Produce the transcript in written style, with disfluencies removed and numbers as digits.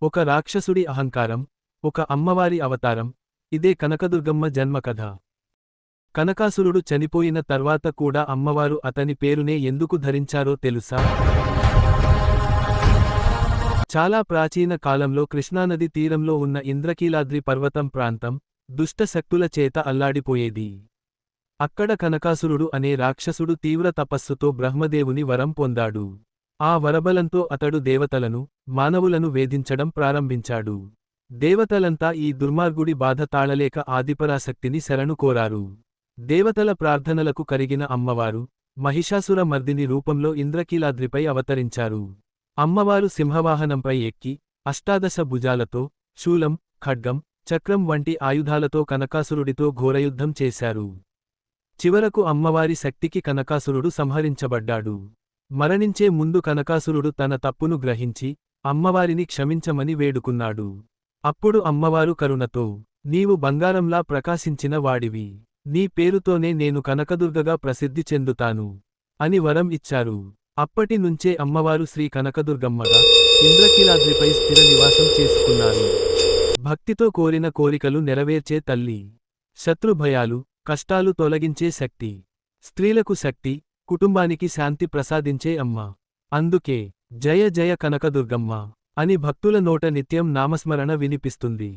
ఒక రాక్షసుడి అహంకారం, ఒక అమ్మవారి అవతారం, ఇదే కనకదుర్గమ్మ జన్మకథ. కనకాసురుడు చనిపోయిన తర్వాత కూడా అమ్మవారు అతని పేరునే ఎందుకు ధరించారో తెలుసా? చాలా ప్రాచీన కాలంలో కృష్ణానది తీరంలో ఉన్న ఇంద్రకీలాద్రి పర్వతం ప్రాంతం, దుష్ట శక్తుల చేత అల్లాడిపోయేది. అక్కడ కనకాసురుడు అనే రాక్షసుడు తీవ్ర తపస్సుతో బ్రహ్మదేవుని వరం పొందాడు. ఆ వరబలంతో అతడు దేవతలను, మానవులను వేధించడం ప్రారంభించాడు. దేవతలంతా ఈ దుర్మార్గుడి బాధ తాళలేక ఆదిపరాశక్తిని శరణు కోరారు. దేవతల ప్రార్థనలకు కరిగిన అమ్మవారు, మహిషాసుర మర్దిని రూపంలో ఇంద్రకీలాద్రిపై అవతరించారు. అమ్మవారు సింహవాహనంపై ఎక్కి, అష్టాదశ భుజాలతో, శూలం, ఖడ్గం, చక్రం వంటి ఆయుధాలతో కనకాసురుడితో ఘోరయుద్ధం చేశారు. చివరకు అమ్మవారి శక్తికి కనకాసురుడు సంహరించబడ్డాడు. మరణించే ముందు కనకాసురుడు తన తప్పును గ్రహించి, అమ్మవారిని క్షమించమని వేడుకున్నాడు. అప్పుడు అమ్మవారు కరుణతో, నీవు బంగారంలా ప్రకాశించిన వాడివి. నీ పేరుతోనే నేను కనకదుర్గగా ప్రసిద్ధి చెందుతాను అని వరం ఇచ్చారు. అప్పటి నుంచే అమ్మవారు శ్రీ కనకదుర్గమ్మగా ఇంద్రకీలాద్రిపై స్థిర నివాసం చేసుకున్నారు. భక్తితో కోరిన కోరికలు నెరవేర్చే తల్లి, శత్రుభయాలు, కష్టాలు తొలగించే శక్తి, స్త్రీలకు శక్తి, కుటుంబానికి శాంతి ప్రసాదించే అమ్మ. అందుకే జయ జయ కనకదుర్గమ్మ అని భక్తుల నోట నిత్యం నామస్మరణ వినిపిస్తుంది.